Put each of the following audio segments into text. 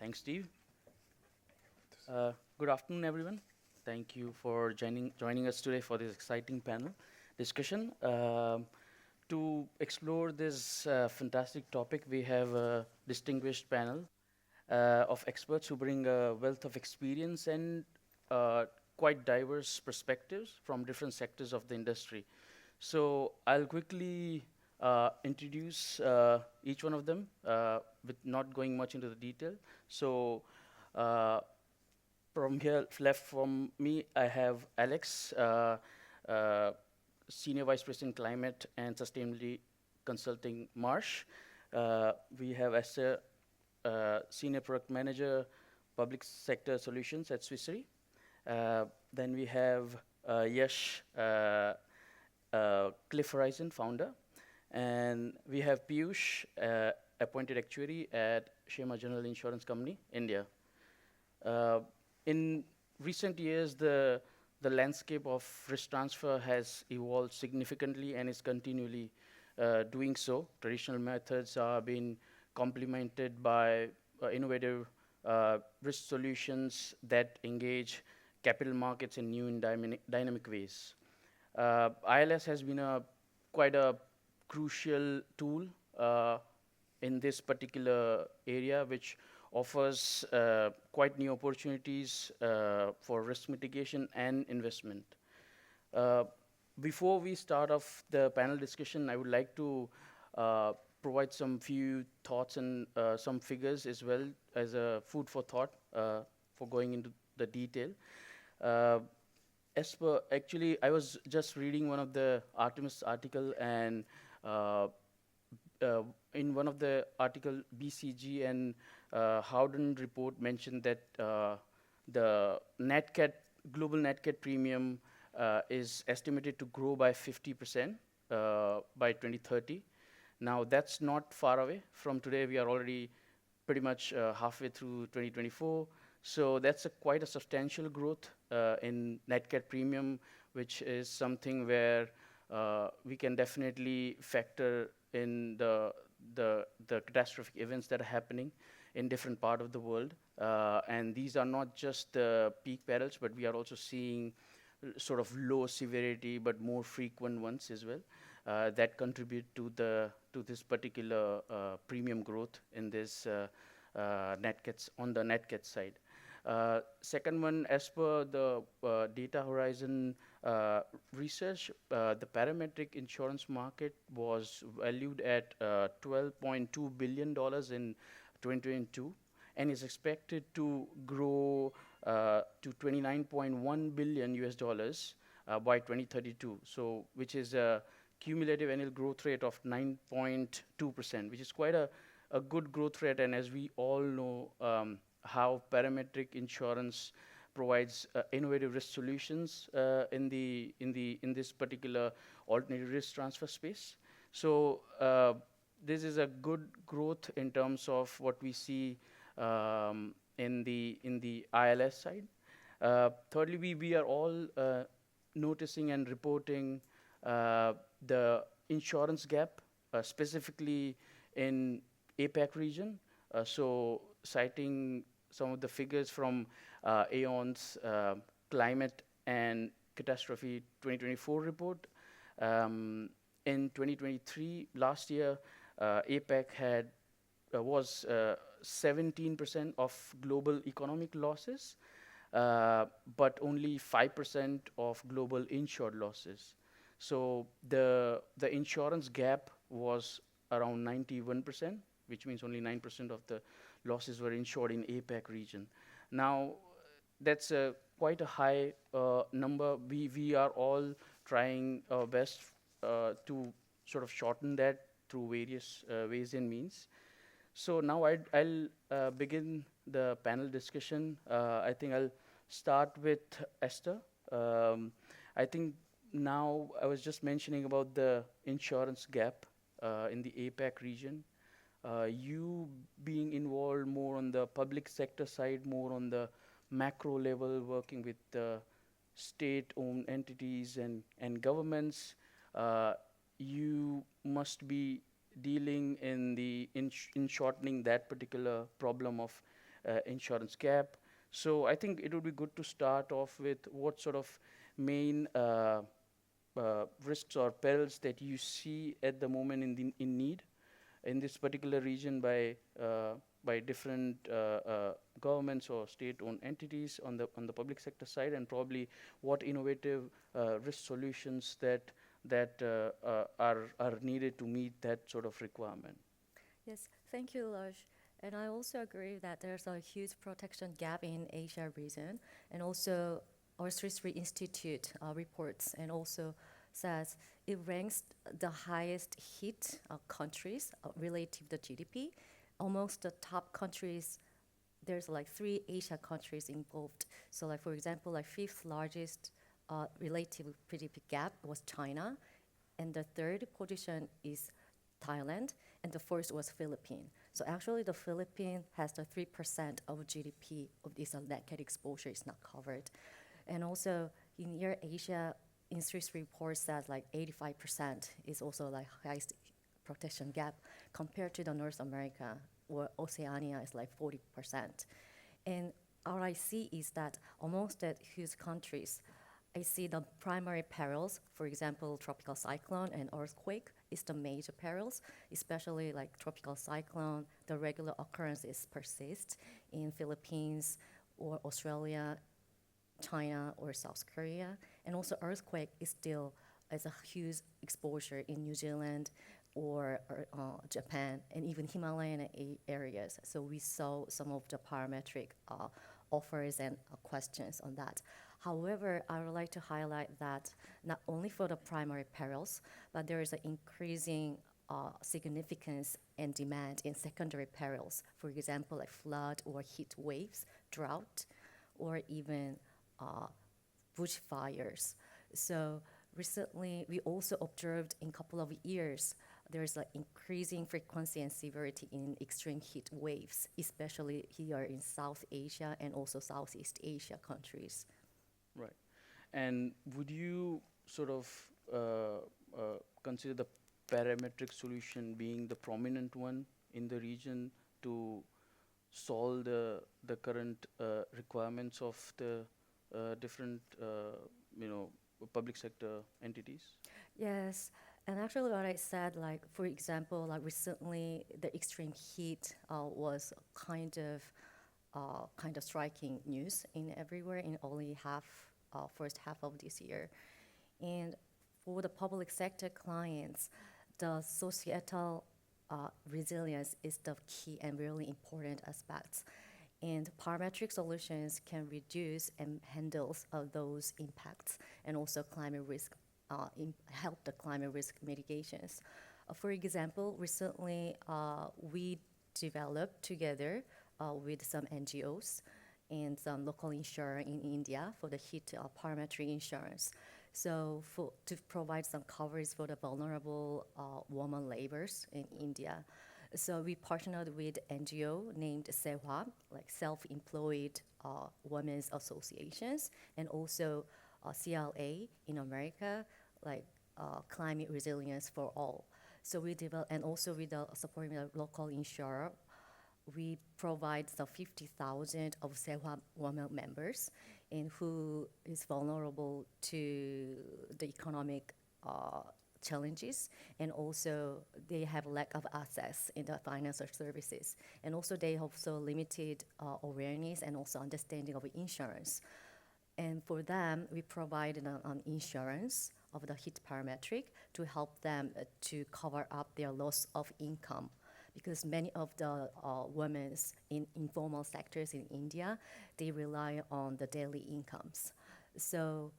Thanks, Steve. Good afternoon, everyone. Thank you for joining us today for this exciting panel discussion. To explore this fantastic topic, we have a distinguished panel of experts who bring a wealth of experience and quite diverse perspectives from different sectors of the industry. So I'll quickly introduce each one of them with not going much into the detail. So uh, from here, left from me, I have Alex, uh, Senior Vice President Climate and Sustainability Consulting Marsh. We have Esther, Senior Product Manager, Public Sector Solutions at Swiss Re. Then we have Yash, Cliff Horizon founder. And we have Piyush, appointed actuary at Kshema General Insurance Company, India. Uh, in recent years, the landscape of risk transfer has evolved significantly and is continually doing so. Traditional methods are being complemented by innovative risk solutions that engage capital markets in new and dynamic ways. ILS has been quite a crucial tool uh, in this particular area, which offers quite new opportunities for risk mitigation and investment. Uh, Before we start off the panel discussion, I would like to uh, provide some few thoughts and some figures as well as a food for thought for going into the detail. Uh, as per, actually, I was just reading one of the Artemis article, and uh, uh, in one of the article, BCG and Howden report mentioned that the global net cat premium is estimated to grow by 50% by 2030. Now, that's not far away from today. We are already pretty much halfway through 2024. So that's quite a substantial growth in net cat premium, which is something where we can definitely factor in the catastrophic events that are happening in different part of the world. And these are not just the peak perils, but we are also seeing sort of low severity but more frequent ones as well that contribute to this particular premium growth in this net cats on the net cat side. Second one, as per the Data Horizon research, the parametric insurance market was valued at $12.2 billion in 2022 and is expected to grow to 29.1 billion US dollars by 2032. So, which is a cumulative annual growth rate of 9.2%, which is quite a good growth rate. And as we all know, how parametric insurance provides innovative risk solutions in this particular alternative risk transfer space. So this is a good growth in terms of what we see in the ILS side. Thirdly, we are all noticing and reporting the insurance gap, specifically in APAC region. So citing some of the figures from Aon's Climate and Catastrophe 2024 report. In 2023, last year, APAC was 17% of global economic losses, but only 5% of global insured losses. So the insurance gap was around 91%, which means only 9% of the losses were insured in APAC region. Now, that's quite a high number. We are all trying our best to sort of shorten that through various ways and means. So now I'll begin the panel discussion. I think I'll start with Esther. I think now I was just mentioning about the insurance gap in the APAC region. You being involved more on the public sector side, more on the macro level, working with state-owned entities and governments, you must be dealing in shortening that particular problem of insurance gap. So I think it would be good to start off with what sort of main risks or perils that you see at the moment in need in this particular region by different governments or state-owned entities on the public sector side, and probably what innovative risk solutions are needed to meet that sort of requirement. Yes, thank you, Yash. And I also agree that there's a huge protection gap in Asia region, and also our Swiss Re Institute reports and also says it ranks the highest hit countries relative to GDP. Almost the top countries, there's like 3 Asia countries involved. So like for example, like fifth largest relative GDP gap was China, and the third position is Thailand, and the fourth was Philippines. So actually, the Philippines has the 3% of GDP of this net cat exposure is not covered. And also, in Euro Asia, in Swiss reports that like 85% is also like highest protection gap compared to the North America, where Oceania is like 40%. And what I see is that amongst that huge countries, I see the primary perils, for example, tropical cyclone and earthquake is the major perils, especially like tropical cyclone, the regular occurrences persist in Philippines or Australia, China or South Korea. And also earthquake is still as a huge exposure in New Zealand or Japan and even Himalayan areas. So we saw some of the parametric offers and questions on that. However, I would like to highlight that not only for the primary perils, but there is an increasing significance and demand in secondary perils. For example, like flood or heat waves, drought, or even bushfires. So recently, we also observed in a couple of years, there's an increasing frequency and severity in extreme heat waves, especially here in South Asia and also Southeast Asia countries. Right. And would you sort of consider the parametric solution being the prominent one in the region to solve the current requirements of the different public sector entities? Yes, and actually what I said, like for example, like recently the extreme heat was kind of striking news in everywhere in only first half of this year. And for the public sector clients, the societal resilience is the key and really important aspects. And parametric solutions can reduce and handle those impacts and also climate risk, help the climate risk mitigations. For example, recently we developed together with some NGOs and some local insurer in India for the heat parametric insurance. So to provide some coverage for the vulnerable women laborers in India. So we partnered with NGO named SEWA, like self-employed women's associations, and also CLA in America, like climate resilience for all. So we develop, and also with the supporting the local insurer, we provide the 50,000 of SEWA women members and who is vulnerable to the economic challenges, and also they have lack of access in the financial services, and also they have so limited awareness and also understanding of insurance. And for them, we provide an insurance of the heat parametric to help them to cover up their loss of income, because many of the women in informal sectors in India, they rely on the daily incomes. So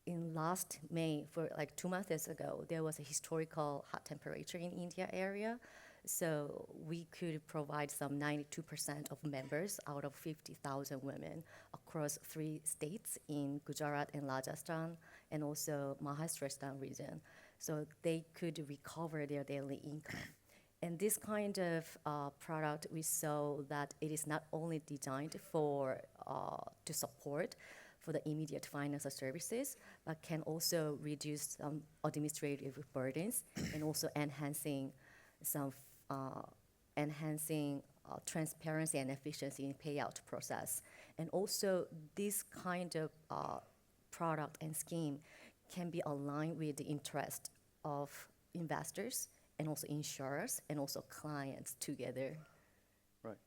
in last May, for like 2 months ago, there was a historical hot temperature in India area. So we could provide some 92% of members out of 50,000 women across 3 states in Gujarat and Rajasthan, and also Maharashtra region. So they could recover their daily income. And this kind of product, we saw that it is not only designed to support for the immediate financial services, but can also reduce some administrative burdens and also enhancing transparency and efficiency in payout process. And also, this kind of product and scheme can be aligned with the interest of investors and also insurers and also clients together. Right.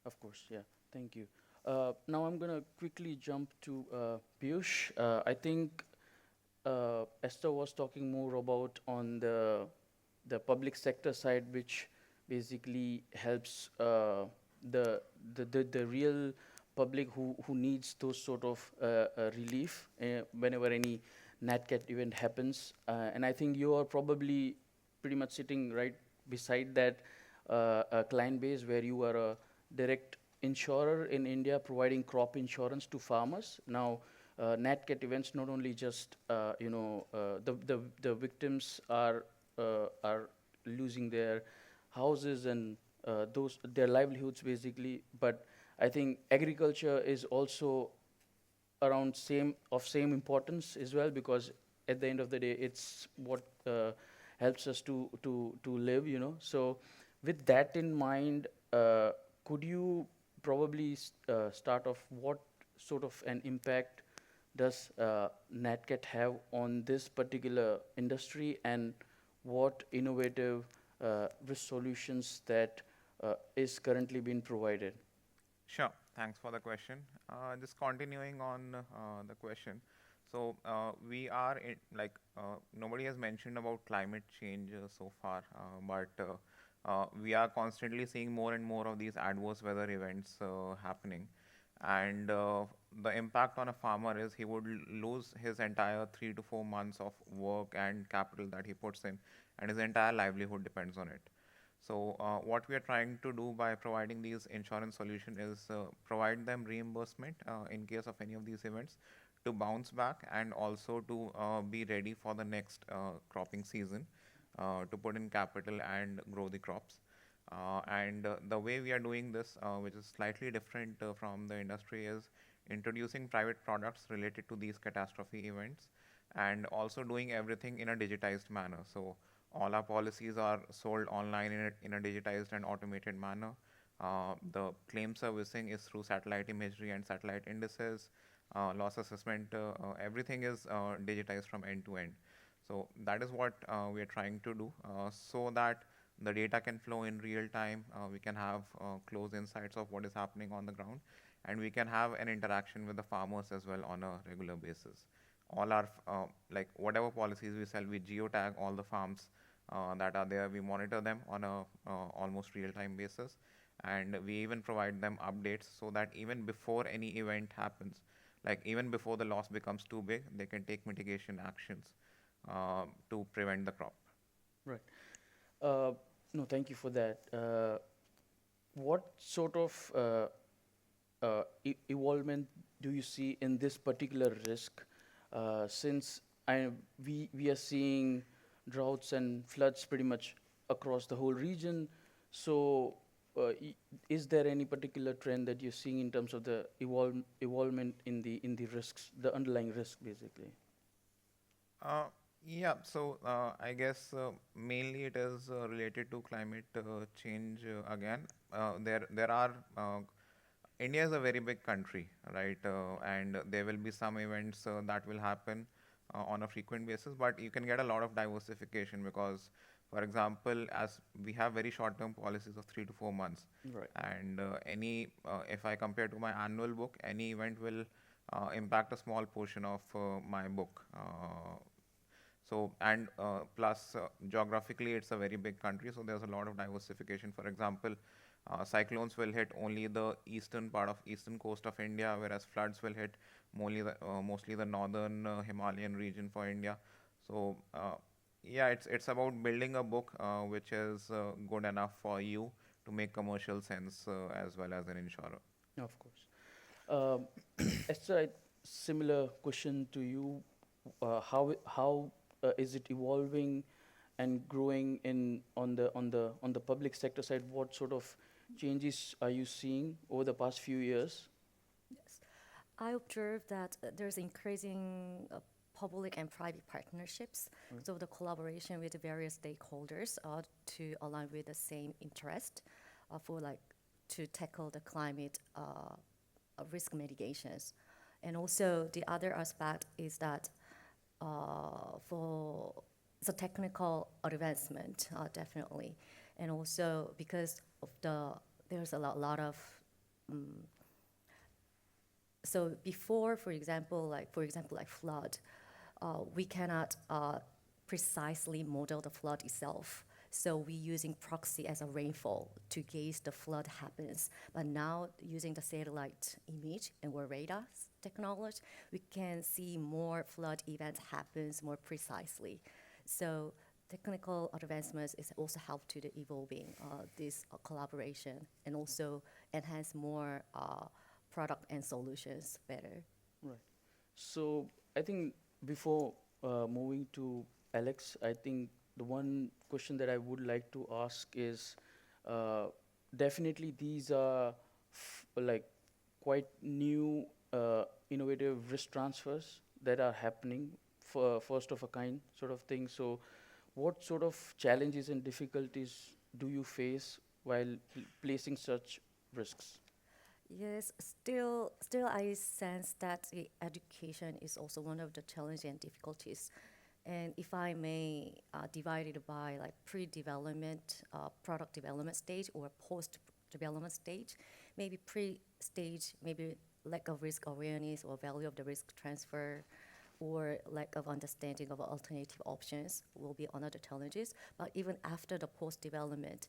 Of course. Yeah. Thank you. Now I'm gonna quickly jump to Piyush. I think Esther was talking more about on the public sector side, which basically helps the real public who needs those sort of relief whenever any NatCat event happens. And I think you are probably pretty much sitting right beside that client base where you are a direct insurer in India providing crop insurance to farmers. Now, NatCat events not only just the victims are losing their houses and those their livelihoods basically, but I think agriculture is also around same importance as well, because at the end of the day it's what helps us to live, you know. So with that in mind, could you probably start off what sort of an impact does NatCat have on this particular industry, and what innovative risk solutions that is currently being provided? Sure. Thanks for the question. Just continuing on the question. So we are in, nobody has mentioned about climate change so far, but we are constantly seeing more and more of these adverse weather events happening, and the impact on a farmer is he would lose his entire 3 to 4 months of work and capital that he puts in, and his entire livelihood depends on it. So what we are trying to do by providing these insurance solution is provide them reimbursement in case of any of these events to bounce back, and also to be ready for the next cropping season, to put in capital and grow the crops. And the way we are doing this, which is slightly different from the industry, is introducing private products related to these catastrophe events, and also doing everything in a digitized manner. So all our policies are sold online in a digitized and automated manner. The claim servicing is through satellite imagery and satellite indices. Loss assessment, everything is digitized from end to end. So that is what we are trying to do, so that the data can flow in real time. We can have close insights of what is happening on the ground, and we can have an interaction with the farmers as well on a regular basis. All our whatever policies we sell, we geotag all the farms that are there. We monitor them on a almost real-time basis, and we even provide them updates so that even before any event happens, like even before the loss becomes too big, they can take mitigation actions to prevent the crop. Right. No, thank you for that. What sort of evolvement do you see in this particular risk? Since we are seeing droughts and floods pretty much across the whole region, so is there any particular trend that you're seeing in terms of the evolvement in the risks, the underlying risk, basically? Yeah, so I guess mainly it is related to climate change again. There are India is a very big country, right? And there will be some events that will happen on a frequent basis, but you can get a lot of diversification because, for example, as we have very short-term policies of 3 to 4 months, Right. and if I compare to my annual book, any event will impact a small portion of my book. So, and plus geographically, it's a very big country, so there's a lot of diversification. For example, cyclones will hit only the eastern part of eastern coast of India, whereas floods will hit mostly the northern Himalayan region for India. So, yeah, it's about building a book which is good enough for you to make commercial sense as well as an insurer. Of course. Um, Esther, similar question to you. How is it evolving and growing in on the public sector side? What sort of changes are you seeing over the past few years? Yes. I observed that there's increasing public and private partnerships, so the collaboration with the various stakeholders to align with the same interest for like to tackle the climate risk mitigations. And also the other aspect is that for the technical advancement, definitely. And also because of there's a lot of, so before, for example, like flood, we cannot precisely model the flood itself. So we're using proxy as a rainfall to gauge the flood happens. But now using the satellite image and our radar technology, we can see more flood events happens more precisely. So technical advancements is also help to the evolving this collaboration and also enhance more product and solutions better. Right. So I think before moving to Alex, I think the one question that I would like to ask is, definitely these are like quite new innovative risk transfers that are happening for first of a kind sort of thing. So what sort of challenges and difficulties do you face while placing such risks? Yes, still I sense that the education is also one of the challenges and difficulties. And if I may divide it by like pre-development, product development stage or post-development stage, maybe pre-stage, maybe lack of risk awareness or value of the risk transfer or lack of understanding of alternative options will be another challenges. But even after the post-development,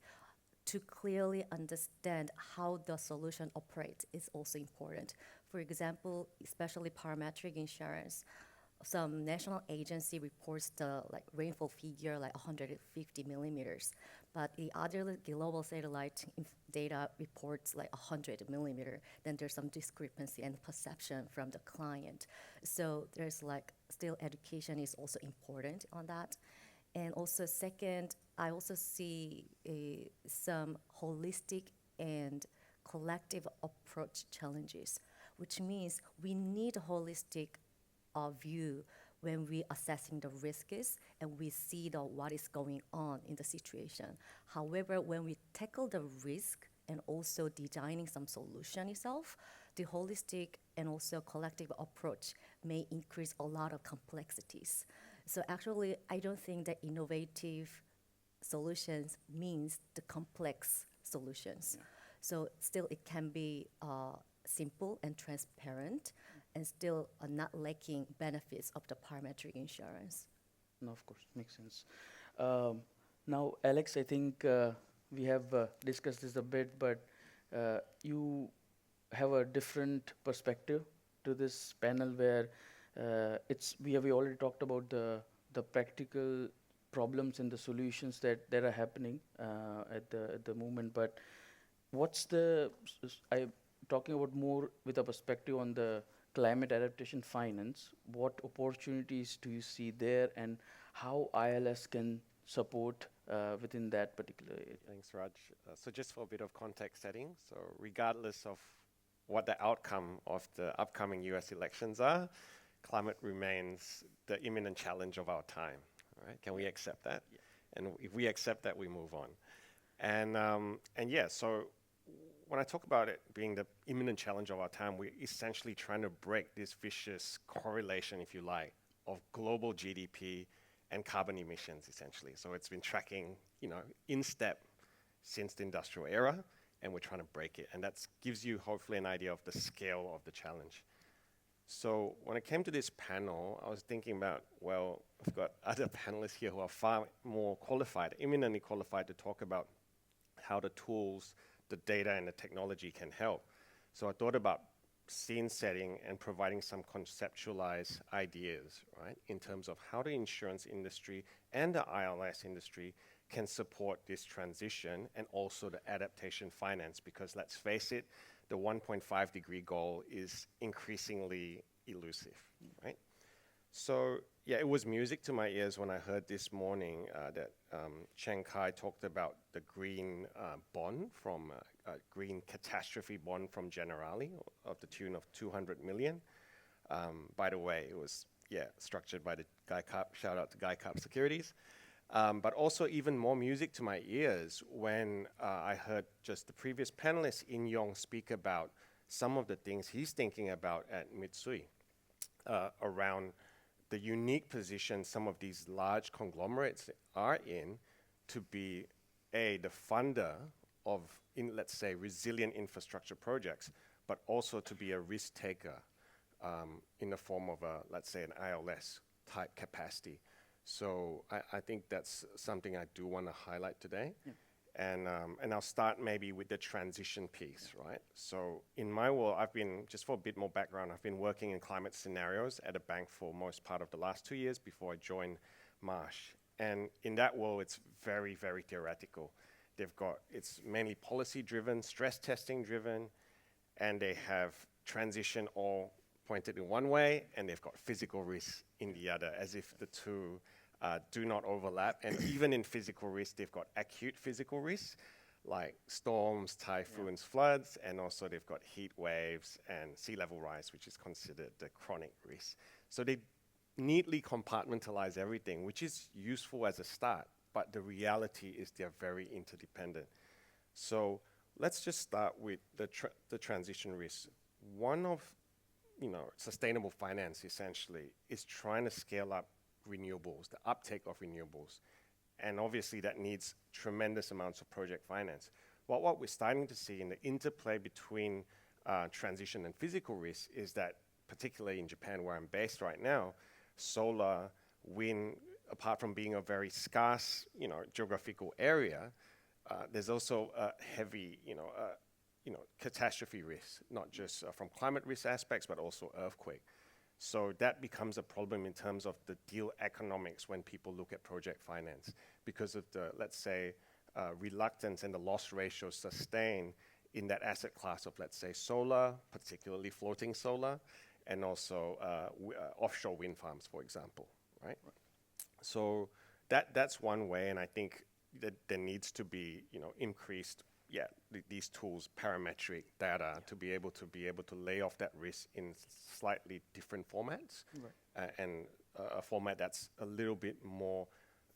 to clearly understand how the solution operates is also important. For example, especially parametric insurance, some national agency reports the rainfall figure like 150 millimeters, but the other global satellite data reports like 100 millimeter. Then there's some discrepancy and perception from the client. So there's still education is also important on that. And also second, I also see some holistic and collective approach challenges, which means we need a holistic view when we assessing the risks and we see what is going on in the situation. However, when we tackle the risk and also designing some solution itself, the holistic and also collective approach may increase a lot of complexities. So actually, I don't think that innovative solutions means the complex solutions. Yeah. So still it can be simple and transparent and still not lacking benefits of the parametric insurance. No, of course, makes sense. Now, Alex, I think we have discussed this a bit, but you have a different perspective to this panel where we have already talked about the practical problems and the solutions that are happening at the moment. But I'm talking about more with a perspective on the climate adaptation finance. What opportunities do you see there, and how ILS can support within that particular area? Thanks, Raj. So just for a bit of context setting, so regardless of what the outcome of the upcoming US elections are, climate remains the imminent challenge of our time, right? Can we accept that? Yeah. And if we accept that, we move on. And yeah, so when I talk about it being the imminent challenge of our time, we're essentially trying to break this vicious correlation, if you like, of global GDP and carbon emissions, essentially. So it's been tracking, in step since the industrial era, and we're trying to break it. And that gives you hopefully an idea of the scale of the challenge. So when it came to this panel, I was thinking about, well, I've got other panelists here who are far more qualified, eminently qualified to talk about how the tools, the data and the technology can help. So I thought about scene setting and providing some conceptualized ideas, right, in terms of how the insurance industry and the ILS industry can support this transition and also the adaptation finance, because let's face it, the 1.5 degree goal is increasingly elusive, right? So yeah, it was music to my ears when I heard this morning that Chen Kai talked about the green bond from green catastrophe bond from Generali of the tune of 200 million. By the way, it was structured by the Guy Carp. Shout out to Guy Carp Securities. But also even more music to my ears when I heard just the previous panelist, In Yong, speak about some of the things he's thinking about at Mitsui around the unique position some of these large conglomerates are in to be, the funder of, let's say, resilient infrastructure projects, but also to be a risk taker in the form of let's say, an ILS type capacity. So I think that's something I do want to highlight today. Yeah. And I'll start maybe with the transition piece, right? So in my world, I've been, just for a bit more background, I've been working in climate scenarios at a bank for most part of the last 2 years before I joined Marsh. And in that world, it's very, very theoretical. It's mainly policy driven, stress testing driven, and they have transition all pointed in one way, and they've got physical risk in the other, as if the two do not overlap. And even in physical risk, they've got acute physical risk, like storms, typhoons, floods, and also they've got heat waves and sea level rise, which is considered the chronic risk. So they neatly compartmentalize everything, which is useful as a start, but the reality is they're very interdependent. So let's just start with the transition risk. One of sustainable finance essentially is trying to scale up renewables, the uptake of renewables. And obviously that needs tremendous amounts of project finance. Well, what we're starting to see in the interplay between transition and physical risk is that, particularly in Japan, where I'm based right now, solar, wind, apart from being a very scarce, geographical area, there's also a heavy, catastrophe risk, not just from climate risk aspects, but also earthquake. So that becomes a problem in terms of the deal economics when people look at project finance, because of the, let's say, reluctance and the loss ratio sustained in that asset class of, let's say, solar, particularly floating solar, and also offshore wind farms, for example, right? So that's one way, and I think that there needs to be, increased, these tools, parametric data, to be able to lay off that risk in slightly different formats, and a format that's a little bit more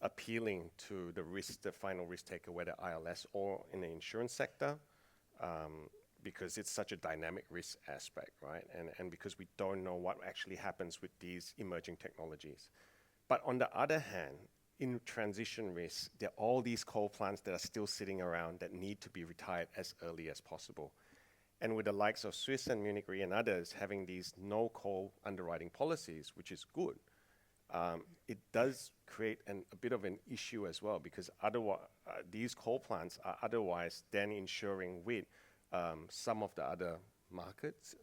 appealing to the final risk taker, whether ILS or in the insurance sector, because it's such a dynamic risk aspect, right? And because we don't know what actually happens with these emerging technologies. But on the other hand, in transition risk, there are all these coal plants that are still sitting around that need to be retired as early as possible. And with the likes of Swiss and Munich Re and others having these no coal underwriting policies, which is good, it does create a bit of an issue as well, because otherwise, these coal plants are otherwise then insuring with some of the other markets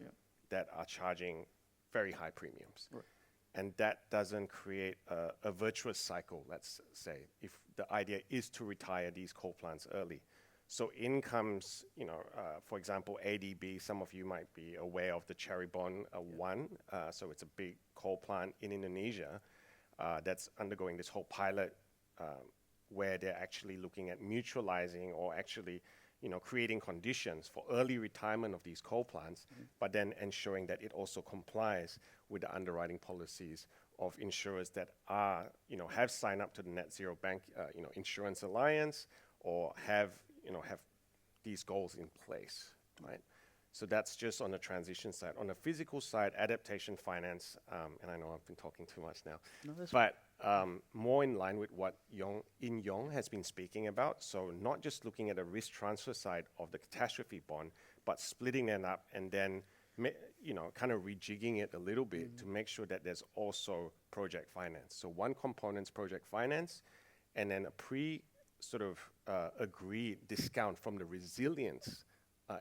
that are charging very high premiums. Right. And that doesn't create a virtuous cycle, let's say, if the idea is to retire these coal plants early. So in comes, for example, ADB. Some of you might be aware of the Cirebon 1. So it's a big coal plant in Indonesia that's undergoing this whole pilot where they're actually looking at mutualizing or actually, creating conditions for early retirement of these coal plants, but then ensuring that it also complies with the underwriting policies of insurers that are, have signed up to the Net Zero Bank, Insurance Alliance, or have these goals in place, right? So that's just on the transition side. On the physical side, adaptation finance, and I know I've been talking too much now, but more in line with what In Yong has been speaking about. So not just looking at the risk transfer side of the catastrophe bond, but splitting it up and then kind of rejigging it a little bit to make sure that there's also project finance. So one component's project finance, and then a agreed discount from the resilience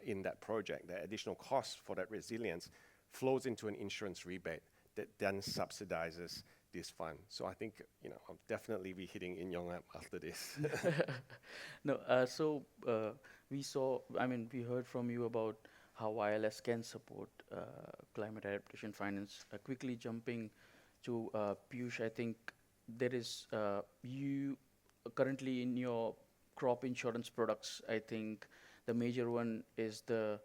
in that project. The additional cost for that resilience flows into an insurance rebate that then subsidizes this fund. So I think, I'll definitely be hitting In Yong up after this. No, we heard from you about how ILS can support climate adaptation finance. Quickly jumping to Piyush, I think there is, you currently in your crop insurance products, I think the major one is the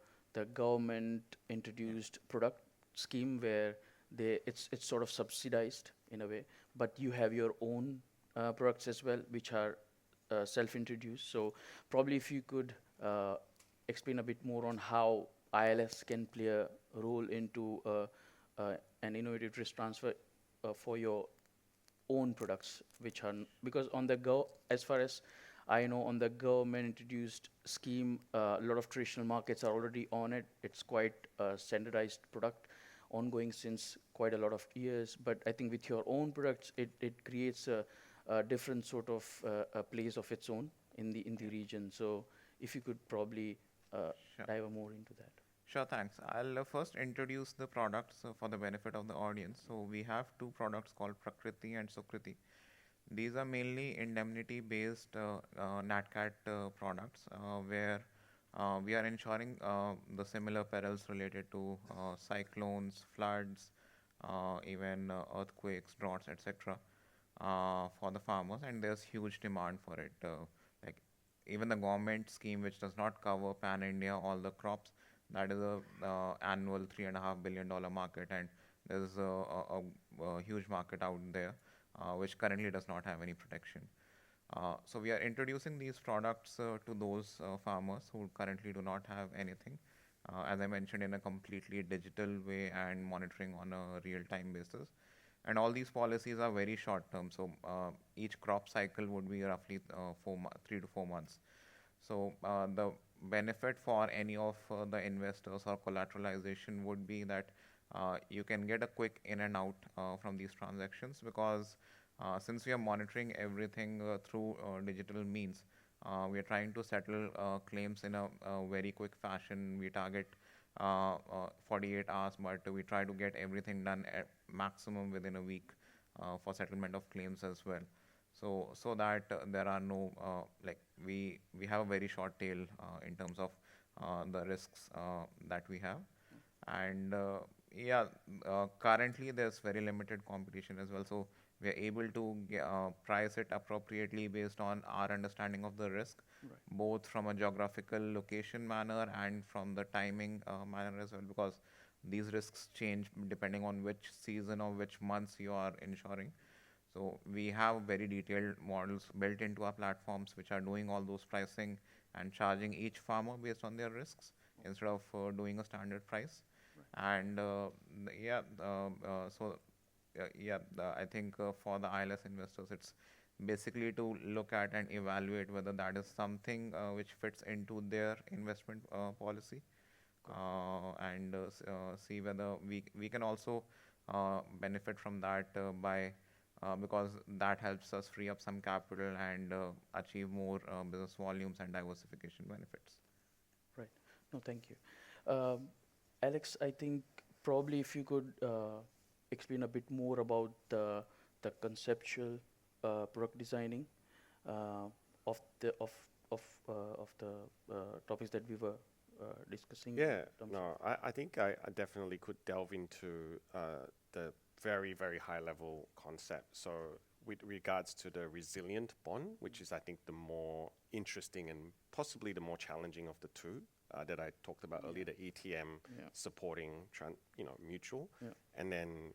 government introduced product scheme where it's sort of subsidized in a way, but you have your own products as well, which are self-introduced. So probably if you could explain a bit more on how ILS can play a role into an innovative risk transfer for your own products, which are because on the go, as far as I know, on the government introduced scheme, a lot of traditional markets are already on it. It's quite a standardized product, ongoing since quite a lot of years. But I think with your own products, it creates a different sort of a place of its own in the region. So if you could probably Sure. dive more into that. Sure, thanks. I'll first introduce the products for the benefit of the audience. So we have two products called Prakriti and Sukriti. These are mainly indemnity-based NatCat products where we are insuring the similar perils related to cyclones, floods, even earthquakes, droughts, etc. For the farmers, and there's huge demand for it. Like even the government scheme, which does not cover pan India all the crops, that is a annual $3.5 billion market, and there's a huge market out there which currently does not have any protection. So we are introducing these products to those farmers who currently do not have anything, as I mentioned, in a completely digital way and monitoring on a real-time basis. And all these policies are very short-term, so each crop cycle would be roughly 3 to 4 months. So the benefit for any of the investors or collateralization would be that you can get a quick in and out from these transactions, because since we are monitoring everything through digital means, we are trying to settle claims in a very quick fashion. We target 48 hours, but we try to get everything done at maximum within a week for settlement of claims as well. So that there are no we have a very short tail in terms of the risks that we have, and currently there's very limited competition as well. So we are able to price it appropriately based on our understanding of the risk, Right. both from a geographical location manner and from the timing manner as well, because these risks change depending on which season or which months you are insuring. So we have very detailed models built into our platforms which are doing all those pricing and charging each farmer based on their risks instead of doing a standard price. Right. And I think for the ILS investors, it's basically to look at and evaluate whether that is something which fits into their investment policy, and see whether we can also benefit from that because that helps us free up some capital and achieve more business volumes and diversification benefits. Right. No, thank you. Alex, I think probably if you could explain a bit more about the conceptual product designing of the topics that we were discussing. Yeah, no, I think I definitely could delve into the very, very high level concept. So with regards to the resilient bond, which is I think the more interesting and possibly the more challenging of the two that I talked about earlier, the ETM supporting mutual, and then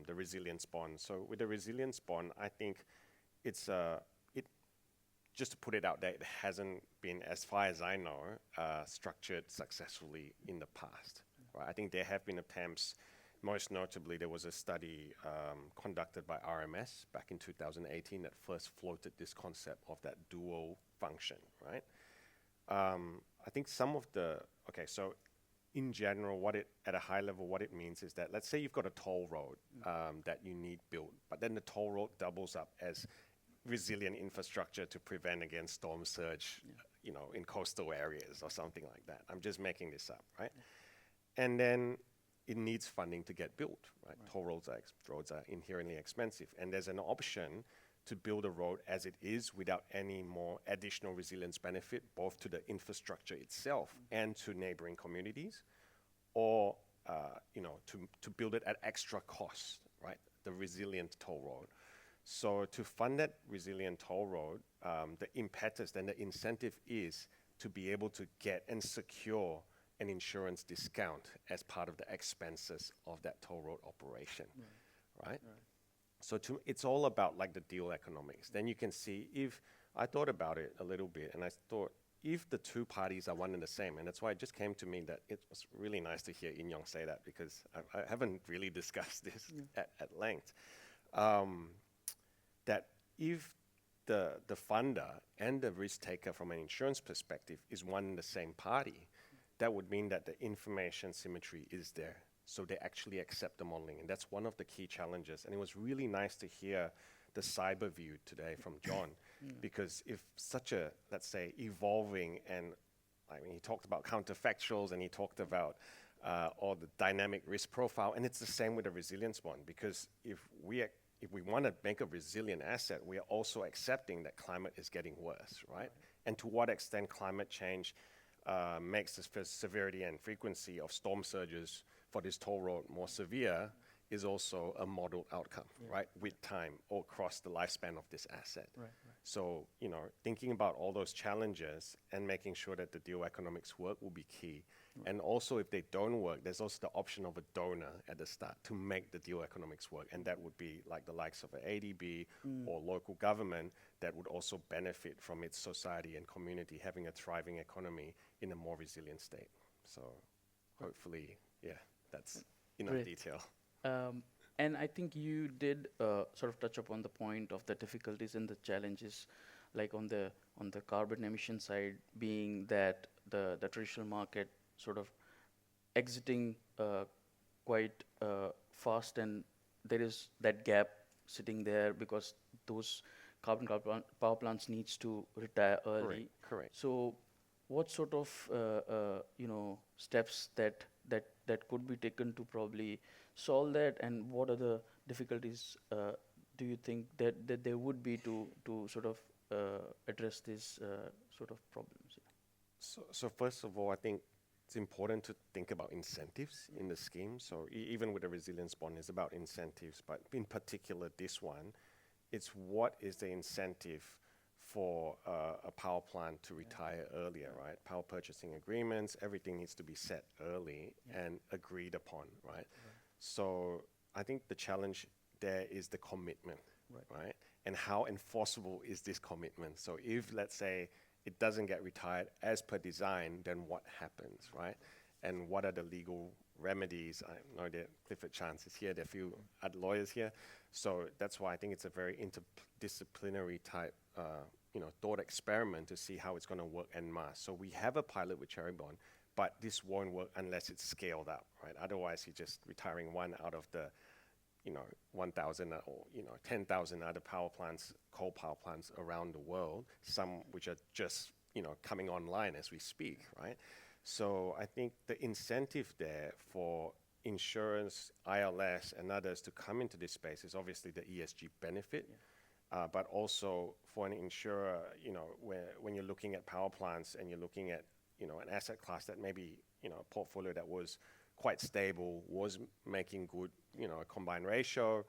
the resilience bond. So with the resilience bond, I think it's just to put it out there, it hasn't been, as far as I know, structured successfully in the past. Right? I think there have been attempts. Most notably, there was a study conducted by RMS back in 2018 that first floated this concept of that dual function, right? I think some of so in general, at a high level, what it means is that, let's say you've got a toll road that you need built, but then the toll road doubles up as resilient infrastructure to prevent against storm surge, in coastal areas or something like that. I'm just making this up, right? And then it needs funding to get built, right? Toll roads are inherently expensive, and there's an option to build a road as it is without any more additional resilience benefit, both to the infrastructure itself and to neighboring communities, or to build it at extra cost, right? The resilient toll road. So to fund that resilient toll road, the impetus and the incentive is to be able to get and secure an insurance discount as part of the expenses of that toll road operation, right? So it's all about like the deal economics. Then you can see if I thought about it a little bit, and I thought if the two parties are one and the same, and that's why it just came to me that it was really nice to hear In Yong say that, because I haven't really discussed this at length. That if the funder and the risk taker from an insurance perspective is one and the same party, that would mean that the information symmetry is there. So they actually accept the modeling. And that's one of the key challenges. And it was really nice to hear the cyber view today from John, because if such a, let's say, evolving, and I mean, he talked about counterfactuals and he talked about all the dynamic risk profile, and it's the same with the resilience bond, because if we want to make a resilient asset, we are also accepting that climate is getting worse, right? And to what extent climate change makes the severity and frequency of storm surges for this toll road more severe is also a modeled outcome, right? With time or across the lifespan of this asset. Right. So, you know, thinking about all those challenges and making sure that the deal economics work will be key. And also, if they don't work, there's also the option of a donor at the start to make the deal economics work. And that would be like the likes of an ADB or local government that would also benefit from its society and community having a thriving economy in a more resilient state. So hopefully, that's enough Great. detail. And I think you did sort of touch upon the point of the difficulties and the challenges, like on the carbon emission side, being that the traditional market sort of exiting quite fast, and there is that gap sitting there because those carbon power plants needs to retire early. Correct. So, what sort of steps that could be taken to probably solve that, and what are the difficulties do you think that there would be to sort of address these sort of problems? So first of all, I think it's important to think about incentives in the scheme. So even with the resilience bond, it's about incentives, but in particular this one, it's what is the incentive for a power plant to retire earlier, right? Power purchasing agreements, everything needs to be set early and agreed upon, right? So I think the challenge there is the commitment, right? And how enforceable is this commitment? So if, let's say, it doesn't get retired as per design, then what happens, right? And what are the legal remedies? I know that Clifford Chance is here, there are a few other lawyers here. So that's why I think it's a very interdisciplinary type thought experiment to see how it's going to work en masse. So we have a pilot with Cherry Bond, but this won't work unless it's scaled up, right? Otherwise, you're just retiring one out of the 1,000 or 10,000 other power plants, coal power plants around the world, some which are just coming online as we speak, right? So I think the incentive there for insurance, ILS, and others to come into this space is obviously the ESG benefit, but also for an insurer, when you're looking at power plants and you're looking at an asset class that maybe a portfolio that was quite stable, was making good, a combined ratio,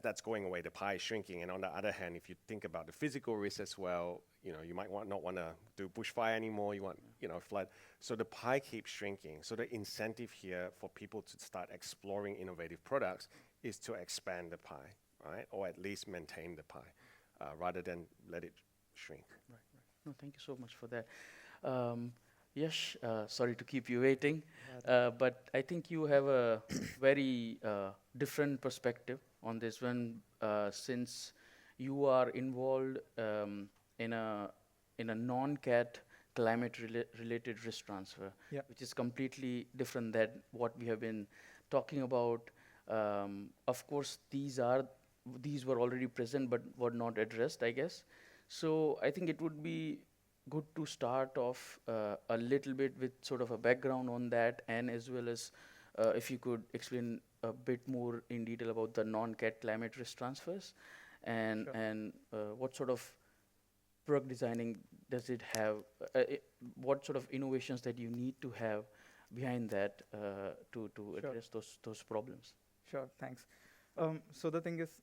that's going away. The pie is shrinking. And on the other hand, if you think about the physical risk as well, you might not want to do bushfire anymore. You want, flood. So the pie keeps shrinking. So the incentive here for people to start exploring innovative products is to expand the pie, right? Or at least maintain the pie, rather than let it shrink. Right. No, thank you so much for that. Yash, sorry to keep you waiting, but I think you have a very different perspective on this one, since you are involved in a non-cat climate-related risk transfer, which is completely different than what we have been talking about. Of course, these were already present but were not addressed, I guess. So I think it would be good to start off a little bit with sort of a background on that, and as well as if you could explain a bit more in detail about the non-cat climate risk transfers, and what sort of product designing does it have, what sort of innovations that you need to have behind that to address those problems. Sure, thanks. So the thing is,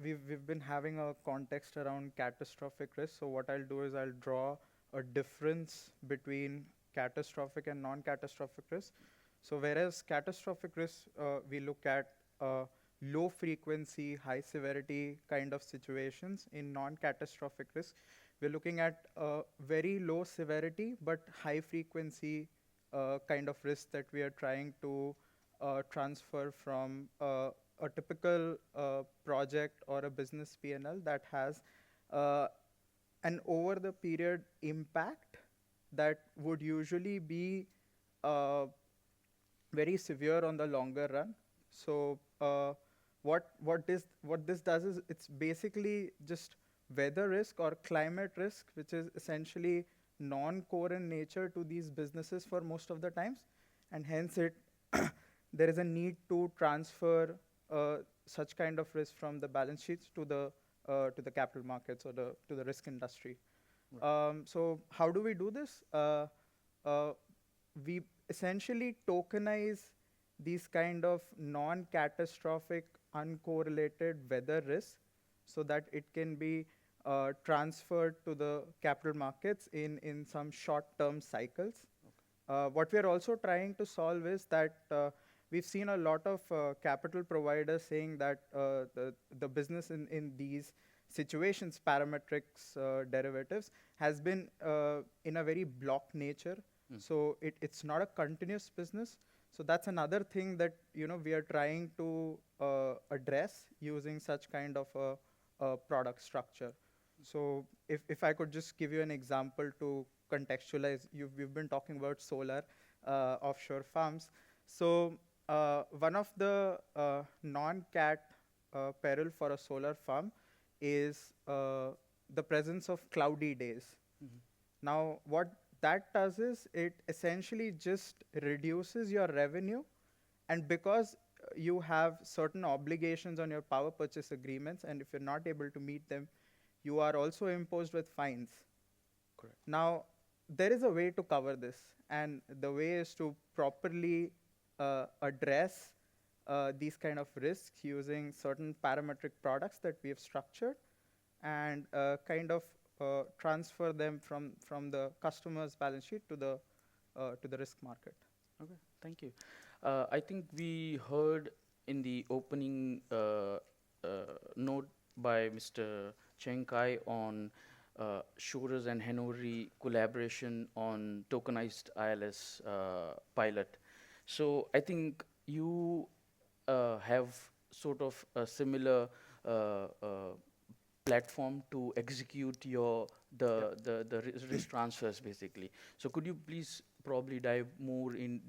we've been having a context around catastrophic risk. So what I'll do is I'll draw a difference between catastrophic and non-catastrophic risk. So whereas catastrophic risk, we look at low frequency, high severity kind of situations. In non-catastrophic risk, we're looking at very low severity but high frequency kind of risk that we are trying to transfer from a typical project or a business P&L that has an over the period impact that would usually be uh, very severe on the longer run. So what this does is it's basically just weather risk or climate risk, which is essentially non-core in nature to these businesses for most of the times, and hence it there is a need to transfer such kind of risk from the balance sheets to the capital markets or to the risk industry. So how do we do this? Uh, we essentially tokenize these kind of non-catastrophic, uncorrelated weather risks so that it can be transferred to the capital markets in some short-term cycles. What we are also trying to solve is that we've seen a lot of capital providers saying that the business in these situations, parametrics, derivatives, has been in a very block nature. So it's not a continuous business. So that's another thing that we are trying to address using such kind of a product structure. So if I could just give you an example to contextualize, we've been talking about solar offshore farms. So one of the non-cat peril for a solar farm is the presence of cloudy days. Now, what that does is it essentially just reduces your revenue, and because you have certain obligations on your power purchase agreements, and if you're not able to meet them, you are also imposed with fines. Correct. Now, there is a way to cover this, and the way is to properly address these kind of risks using certain parametric products that we have structured, and kind of transfer them from the customer's balance sheet to the risk market. Okay, thank you. I think we heard in the opening note by Mr. Cheng Kai on Shores and Henori collaboration on tokenized ILS pilot. So I think you have sort of a similar platform to execute the risk transfers basically. So could you please probably dive more in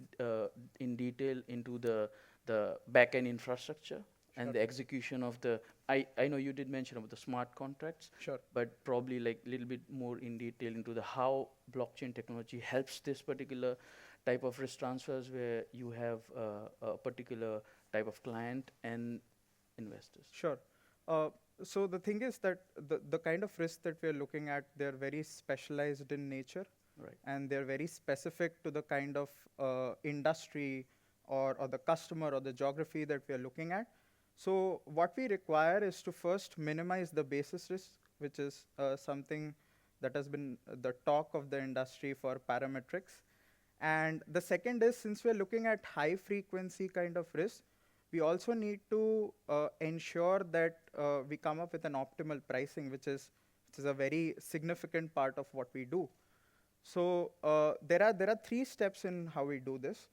detail into the back-end infrastructure and the execution of the, I know you did mention about the smart contracts, Sure. but probably like a little bit more in detail into the how blockchain technology helps this particular type of risk transfers where you have a particular type of client and investors. Sure. So the thing is that the kind of risk that we're looking at, they're very specialized in nature. Right. And they're very specific to the kind of industry or the customer or the geography that we are looking at. So what we require is to first minimize the basis risk, which is something that has been the talk of the industry for parametrics. And the second is, since we're looking at high frequency kind of risk, we also need to ensure that we come up with an optimal pricing, which is a very significant part of what we do. So there are 3 steps in how we do this.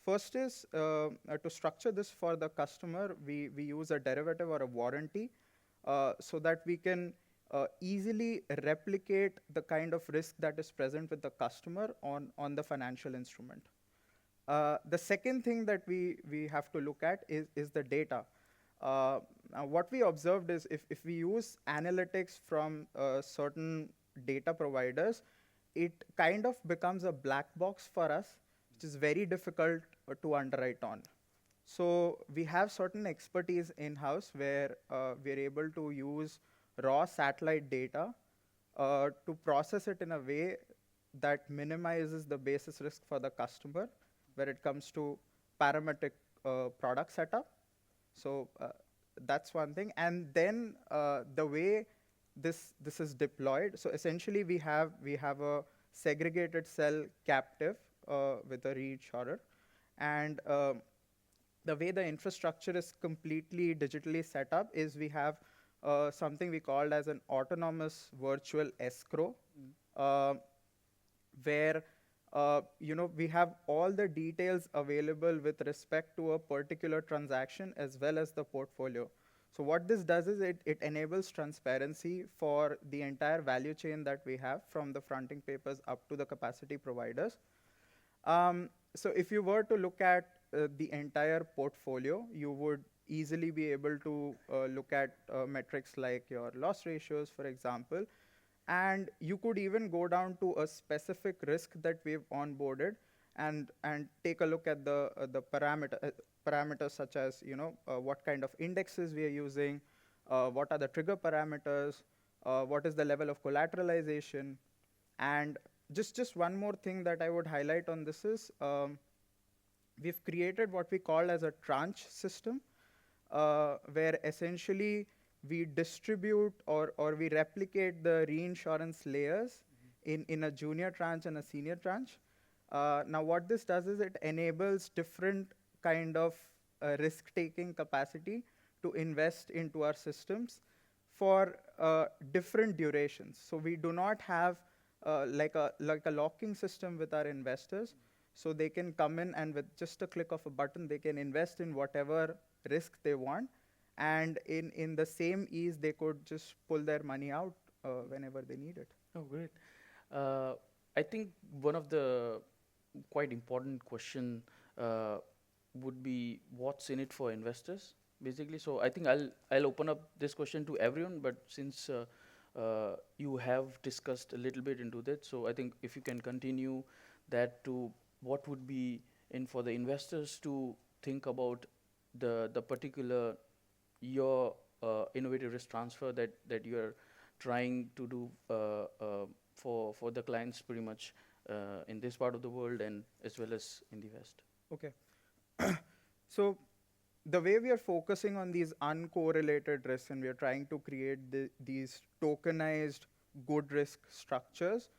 First is to structure this for the customer, we use a derivative or a warranty so that we can easily replicate the kind of risk that is present with the customer on the financial instrument. The second thing that we have to look at is the data. What we observed is if we use analytics from certain data providers, it kind of becomes a black box for us, which is very difficult to underwrite on. So we have certain expertise in-house where we're able to use raw satellite data to process it in a way that minimizes the basis risk for the customer when it comes to parametric product setup. So that's one thing. And then the way this is deployed, so essentially we have a segregated cell captive with a reinsurer, and the way the infrastructure is completely digitally set up is we have something we called as an autonomous virtual escrow, uh, where we have all the details available with respect to a particular transaction as well as the portfolio. So what this does is it enables transparency for the entire value chain that we have, from the fronting papers up to the capacity providers. So if you were to look at the entire portfolio, you would easily be able to look at metrics like your loss ratios, for example, and you could even go down to a specific risk that we've onboarded and take a look at the parameters such as what kind of indexes we are using, what are the trigger parameters, what is the level of collateralization, and just one more thing that I would highlight on this is we've created what we call as a tranche system, where essentially we distribute or we replicate the reinsurance layers in a junior tranche and a senior tranche. Now what this does is it enables different kind of risk-taking capacity to invest into our systems for different durations. So we do not have like a locking system with our investors, so they can come in and with just a click of a button, they can invest in whatever risk they want, and in the same ease, they could just pull their money out whenever they need it. Oh, great. I think one of the quite important question would be what's in it for investors, basically. So I think I'll open up this question to everyone, but since you have discussed a little bit into that, so I think if you can continue that to what would be in for the investors to think about the particular your innovative risk transfer that you are trying to do for the clients pretty much in this part of the world and as well as in the West. Okay. So the way we are focusing on these uncorrelated risks and we are trying to create these tokenized good risk structures,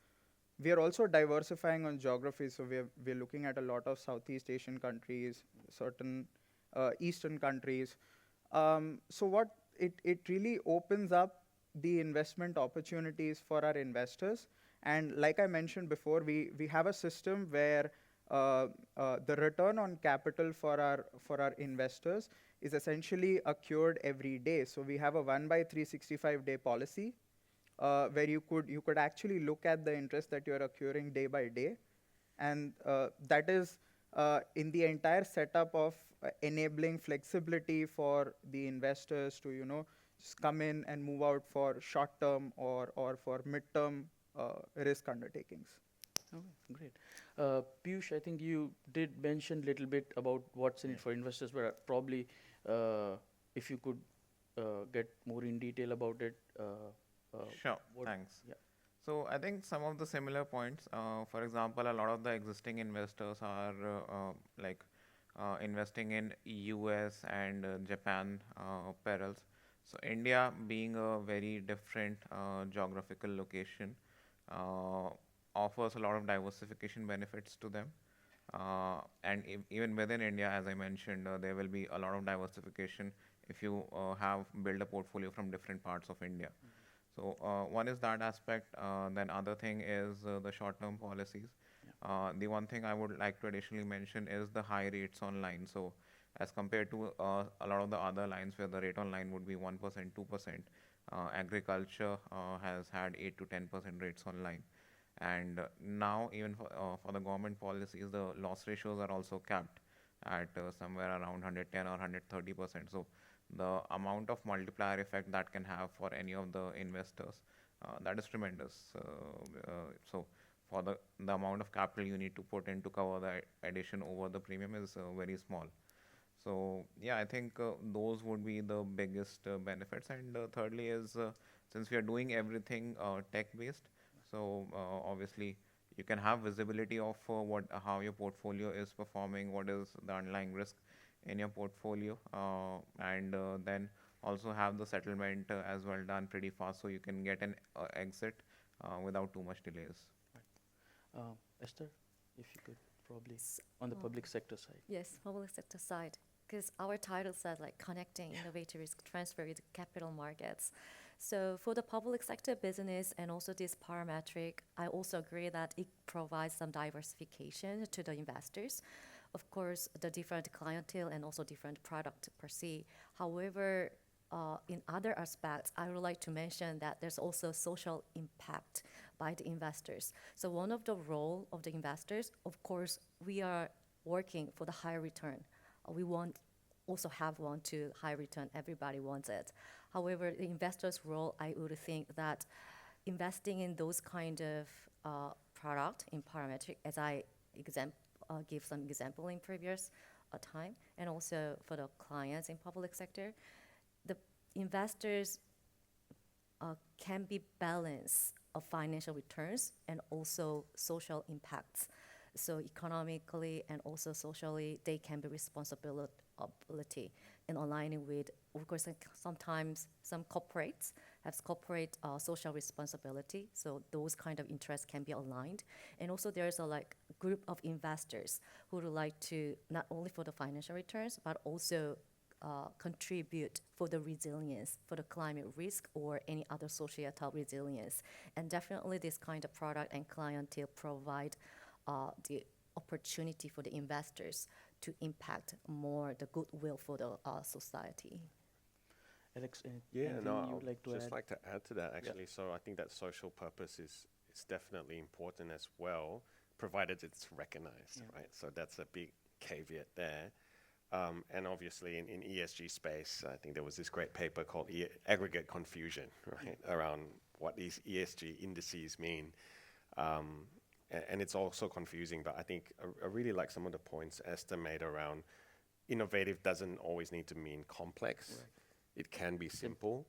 we are also diversifying on geography. So we're looking at a lot of Southeast Asian countries, certain Eastern countries. So what it really opens up the investment opportunities for our investors. And like I mentioned before, we have a system where the return on capital for our investors is essentially accrued every day. So we have a 1/365-day policy where you could actually look at the interest that you're accruing day by day, and that is in the entire setup of enabling flexibility for the investors to just come in and move out for short-term or for mid-term risk undertakings. Okay, great. Piyush, I think you did mention a little bit about what's in it for investors, but probably if you could get more in detail about it. Sure, thanks. Yeah. So I think some of the similar points, for example, a lot of the existing investors are investing in US and Japan perils. So India being a very different geographical location offers a lot of diversification benefits to them. And even within India, as I mentioned, there will be a lot of diversification if you have built a portfolio from different parts of India. So one is that aspect. Then other thing is the short-term policies. The one thing I would like to additionally mention is the high rates on line. So as compared to a lot of the other lines where the rate on line would be 1%, 2%, agriculture has had 8 to 10% rates on line. And now even for the government policies, the loss ratios are also capped at somewhere around 110 or 130%. So the amount of multiplier effect that can have for any of the investors, that is tremendous. So for the amount of capital you need to put in to cover the addition over the premium is very small. So yeah, I think those would be the biggest benefits. And thirdly is since we are doing everything tech-based, so obviously you can have visibility of how your portfolio is performing, what is the underlying risk in your portfolio, and then also have the settlement as well done pretty fast, so you can get an exit without too much delays. Esther, if you could probably on the public sector side. Yes, public sector side. because our title says like connecting innovative risk transfer with capital markets. So for the public sector business and also this parametric, I also agree that it provides some diversification to the investors. Of course, the different clientele and also different product per se. However, in other aspects, I would like to mention that there's also social impact by the investors. So one of the role of the investors, of course, we are working for the higher return. We want also have one to high return. Everybody wants it. However, the investor's role, I would think that investing in those kind of product in parametric, as I give some example in previous time, and also for the clients in public sector, the investors can be balance of financial returns and also social impacts. So economically and also socially, they can be responsibility in aligning with, of course, like sometimes some corporates have corporate social responsibility. So those kind of interests can be aligned. And also there's a like group of investors who would like to, not only for the financial returns, but also contribute for the resilience, for the climate risk or any other societal resilience. And definitely this kind of product and clientele provide the opportunity for the investors to impact more the goodwill for the society. Alex, Yeah, anything no, you would like to just add? like to add to that actually. So I think that social purpose is definitely important as well, provided it's recognized, right? So that's a big caveat there. And obviously in ESG space, I think there was this great paper called Aggregate Confusion, right, around what these ESG indices mean. And it's also confusing, but I think I really like some of the points Esther made around innovative doesn't always need to mean complex. Right. It can be simple,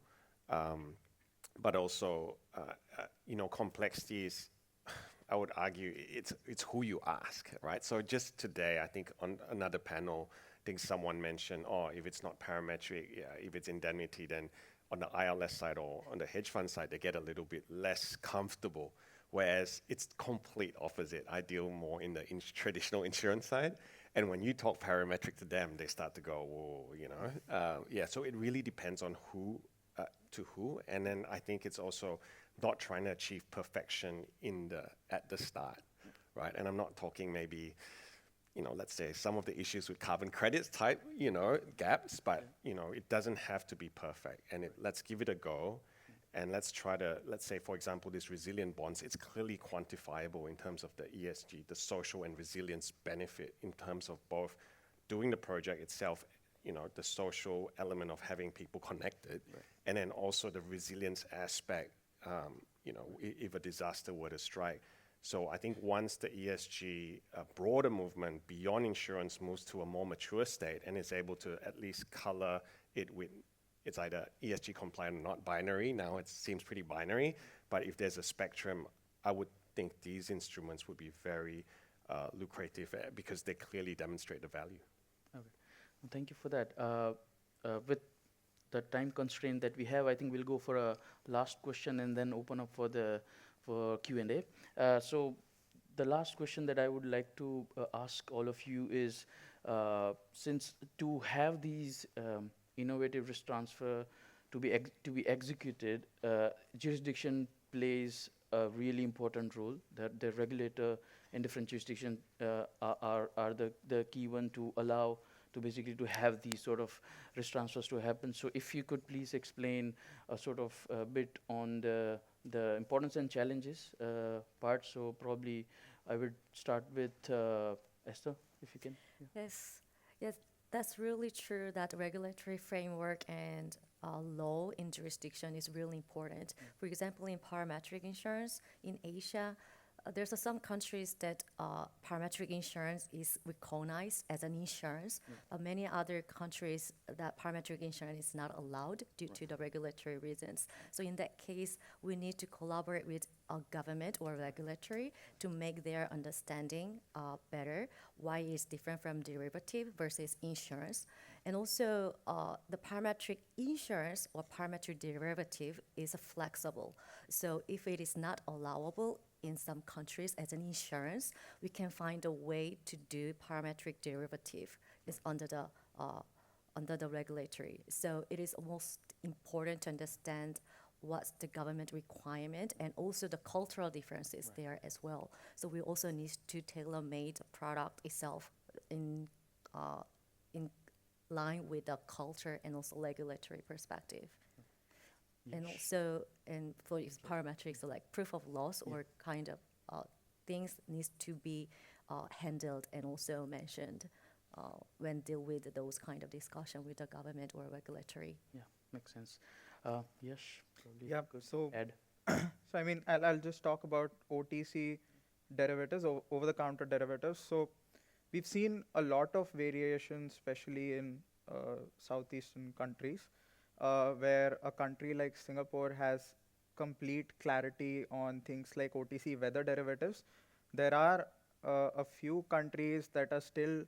but also, complexity is, I would argue, it's who you ask, right? So just today, I think on another panel, I think someone mentioned, if it's not parametric, if it's indemnity, then on the ILS side or on the hedge fund side, they get a little bit less comfortable. Whereas it's complete opposite. I deal more in the traditional insurance side. And when you talk parametric to them, they start to go, whoa, so it really depends on who to who. And then I think it's also not trying to achieve perfection at the start, right? And I'm not talking maybe, let's say some of the issues with carbon credits type, gaps, but, it doesn't have to be perfect. And let's give it a go. And let's say, for example, this resilient bonds, it's clearly quantifiable in terms of the ESG, the social and resilience benefit in terms of both doing the project itself, the social element of having people connected, right, and then also the resilience aspect, if a disaster were to strike. So I think once the ESG broader movement beyond insurance moves to a more mature state and is able to at least color it with, it's either ESG compliant or not binary. Now it seems pretty binary, but if there's a spectrum, I would think these instruments would be very lucrative because they clearly demonstrate the value. Okay, well, thank you for that. With the time constraint that we have, I think we'll go for a last question and then open up for Q&A. So the last question that I would like to ask all of you is, since to have these innovative risk transfer to be executed, jurisdiction plays a really important role. That the regulator in different jurisdictions are the key one to allow to basically to have these sort of risk transfers to happen. So if you could please explain a sort of a bit on the importance and challenges part. So probably I would start with Esther, if you can. Yeah. Yes, that's really true that regulatory framework and law in jurisdiction is really important. For example, in parametric insurance in Asia, there's some countries that parametric insurance is recognized as an insurance, but many other countries that parametric insurance is not allowed due to the regulatory reasons. So in that case, we need to collaborate with a government or regulatory to make their understanding better, why it's different from derivative versus insurance. And also, the parametric insurance or parametric derivative is flexible. So if it is not allowable in some countries as an insurance, we can find a way to do parametric derivative. It's under the under the regulatory. So it is most important to understand what's the government requirement and also the cultural differences there as well. So we also need to tailor-made product itself in line with the culture and also regulatory perspective. And also, and for parametrics, so like proof of loss or kind of things needs to be handled and also mentioned when deal with those kind of discussion with the government or regulatory. Yeah, makes sense. Yash, probably Yeah, could so add. So I mean, I'll just talk about OTC derivatives, over-the-counter derivatives. So we've seen a lot of variation, especially in southeastern countries, where a country like Singapore has complete clarity on things like OTC weather derivatives. There are a few countries that are still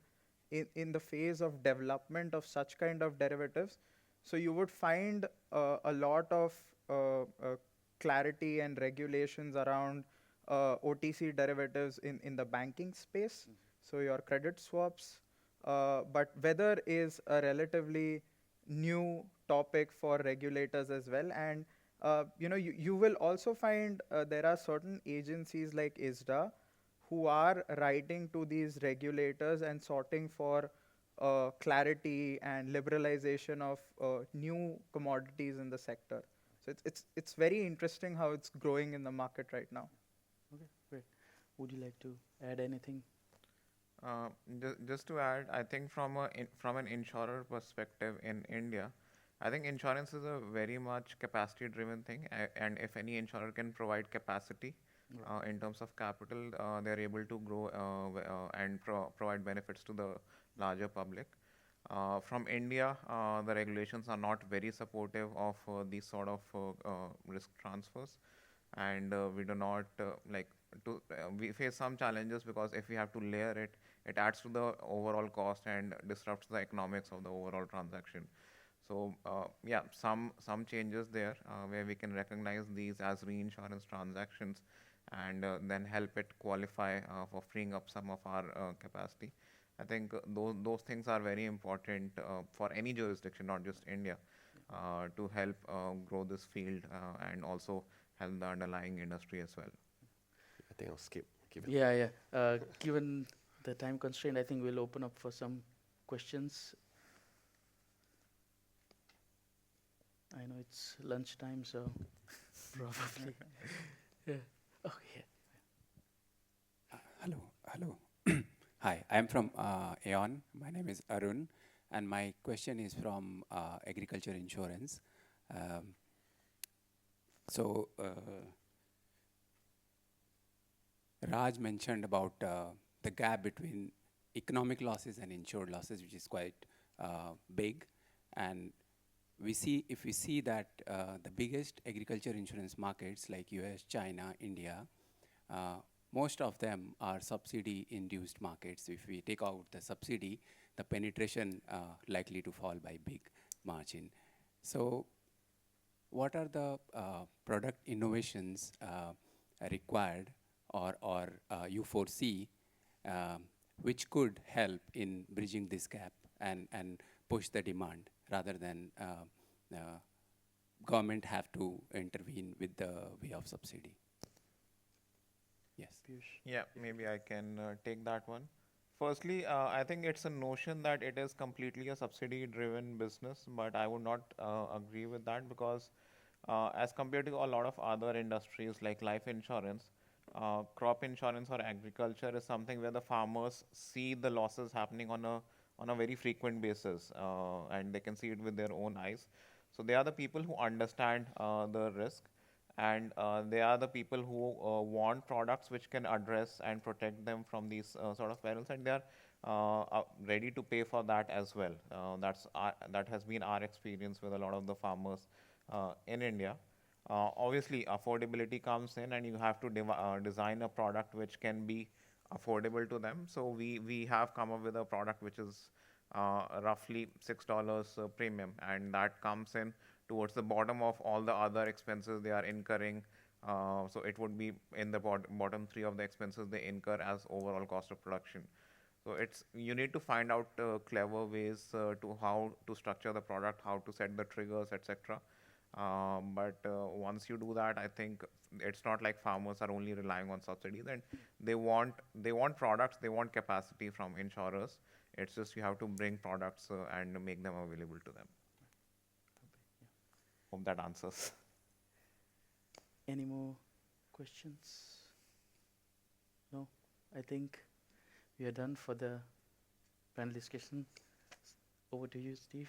in the phase of development of such kind of derivatives. So you would find a lot of clarity and regulations around OTC derivatives in the banking space. So your credit swaps, but weather is a relatively new topic for regulators as well. And you will also find there are certain agencies like ISDA who are writing to these regulators and sorting for clarity and liberalization of new commodities in the sector. So it's very interesting how it's growing in the market right now. Okay, great. Would you like to add anything? Just to add, I think from an insurer perspective in India, I think insurance is a very much capacity-driven thing, and if any insurer can provide capacity in terms of capital, they're able to grow and provide benefits to the larger public. From India, the regulations are not very supportive of these sort of risk transfers, and we do not we face some challenges because if we have to layer it, it adds to the overall cost and disrupts the economics of the overall transaction. So yeah, some changes there where we can recognize these as reinsurance transactions and then help it qualify for freeing up some of our capacity. I think those things are very important for any jurisdiction, not just India, to help grow this field and also help the underlying industry as well. I think I'll skip. Yeah. Given the time constraint, I think we'll open up for some questions. I know it's lunchtime, so probably. Yeah. Oh, yeah. Hello. Hi, I'm from Aeon. My name is Arun, and my question is from agriculture insurance. So Raj mentioned about the gap between economic losses and insured losses, which is quite big. And if we see that the biggest agriculture insurance markets like US, China, India, most of them are subsidy-induced markets. If we take out the subsidy, the penetration likely to fall by big margin. So what are the product innovations required or you foresee which could help in bridging this gap and push the demand rather than government have to intervene with the way of subsidy? Yes. Piyush. Yeah, maybe I can take that one. Firstly, I think it's a notion that it is completely a subsidy-driven business, but I would not agree with that because as compared to a lot of other industries like life insurance, crop insurance or agriculture is something where the farmers see the losses happening on a very frequent basis, and they can see it with their own eyes. So they are the people who understand the risk, and they are the people who want products which can address and protect them from these sort of perils, and they are ready to pay for that as well. That has been our experience with a lot of the farmers in India. Obviously, affordability comes in, and you have to design a product which can be affordable to them. So we have come up with a product which is roughly $6 premium, and that comes in towards the bottom of all the other expenses they are incurring. So it would be in the bottom three of the expenses they incur as overall cost of production. So it's you need to find out clever ways to how to structure the product, how to set the triggers, etc. But once you do that, I think it's not like farmers are only relying on subsidies, and they want products, they want capacity from insurers. It's just you have to bring products and make them available to them. Hope that answers. Any more questions? No? I think we are done for the panel discussion. Over to you, Steve.